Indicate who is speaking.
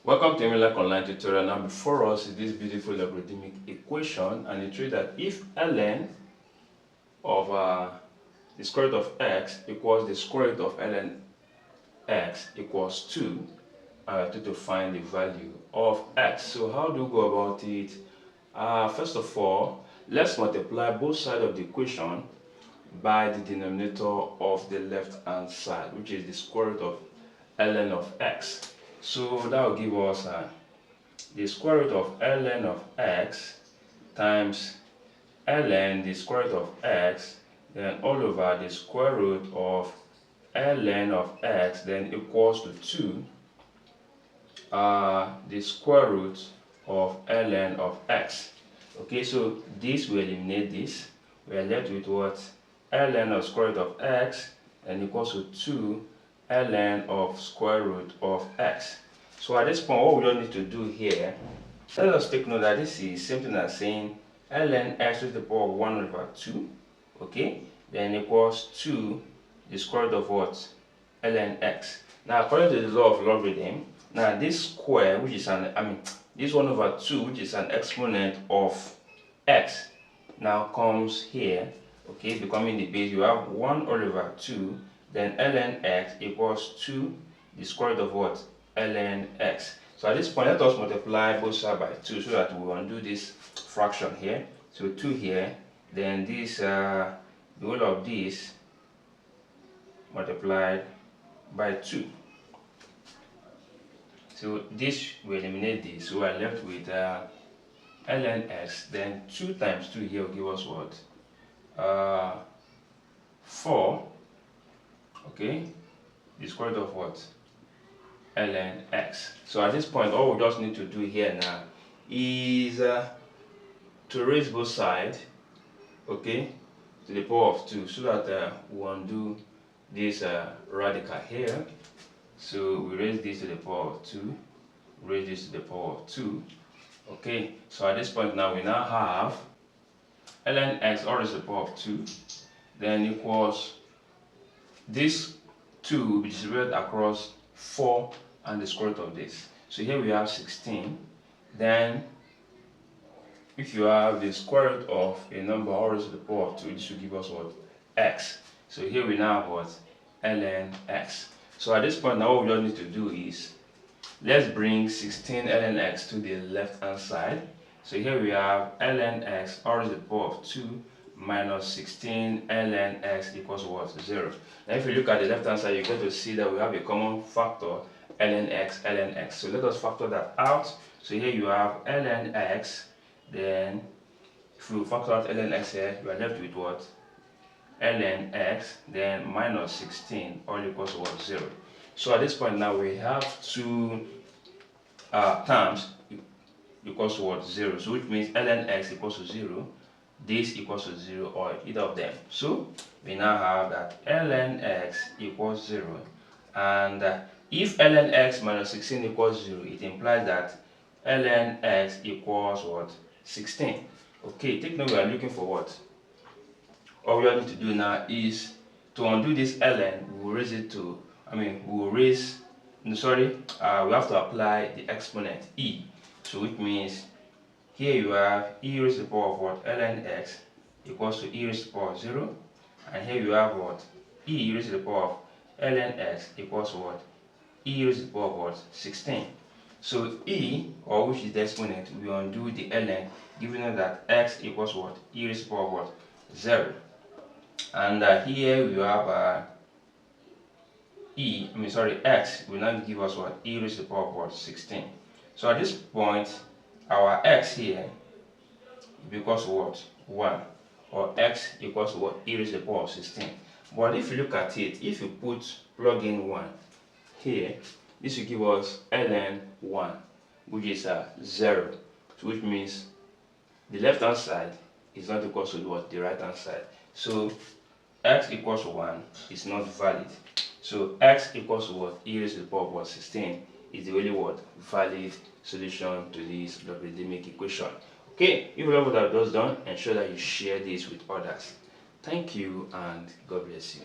Speaker 1: Welcome to Emmelac online tutorial. Now before us is this beautiful logarithmic equation, and it shows that if ln of the square root of x equals the square root of ln x equals 2, to find the value of x. So how do we go about it? First of all, let's multiply both sides of the equation by the denominator of the left hand side, which is the square root of ln of x. So that will give us the square root of ln of x times ln the square root of x, then all over the square root of ln of x, then equals to 2 the square root of ln of x. Okay, so this will eliminate this. We are left with what? Ln of square root of x and equals to 2 ln of square root of x. So at this point, what we don't need to do here, let us take note that this is same thing as saying ln x to the power of 1 over 2, okay, then equals 2 the square root of what? Ln x. Now according to the law of logarithm, now this square, which is this 1 over 2, which is an exponent of x, now comes here, okay, becoming the base. You have 1 over 2, then ln x equals 2 the square root of what? Ln x. So at this point, let us multiply both sides by 2 so that we undo this fraction here. So 2 here, then this the whole of this multiplied by 2. So this will eliminate this. So we are left with ln x, then 2 times 2 here will give us what? 4, okay, the square root of what? Ln x. So at this point, all we just need to do here now is to raise both sides, okay, to the power of 2, so that we undo this radical here. So we raise this to the power of 2, raise this to the power of 2. Okay, so at this point now we now have ln x all raised to the power of 2, then equals this 2 which is divided across 4 and the square root of this. So here we have 16. Then if you have the square root of a number all raised to the power of 2, this will give us what? X. So here we now have what? Ln x. So at this point now what we just need to do is, let's bring 16 ln x to the left hand side. So here we have ln x all raised to the power of 2 minus 16 ln x equals what? 0. Now if you look at the left hand side, you get to see that we have a common factor, ln x, ln x. So let us factor that out. So here you have ln x, then if you factor out ln x here, you are left with what? Ln x, then minus 16 all equals what? 0. So at this point now we have two terms equals to what? 0. So which means ln x equals to 0, this equals to 0, or either of them. So we now have that ln x equals 0, and if ln x minus 16 equals 0, it implies that ln x equals what? 16. Okay, take note, we are looking for what? All we need to do now is to undo this ln. We will raise it to, we have to apply the exponent e. So which means here you have e raised to the power of what? Ln x equals to e raised to the power of 0, and here you have what? E raised to the power of ln x equals to what? E raised to the power of what? 16. So e, or which is the exponent, we undo the ln, giving us that x equals what? E raised to the power of what? 0. And here we have x will now give us what? E raised to the power of what? 16. So at this point, our x here equals what? 1, or x equals what? E raised to the power of 16. But if you look at it, if you plug in 1 here, this will give us ln 1, which is 0. So which means the left hand side is not equal to what? The right hand side. So x equals 1 is not valid. So x equals to what? E raised to the power of what? 16 is the only what? Valid solution to this logarithmic equation. Okay, if you love what I've just done, ensure that you share this with others. Thank you and God bless you.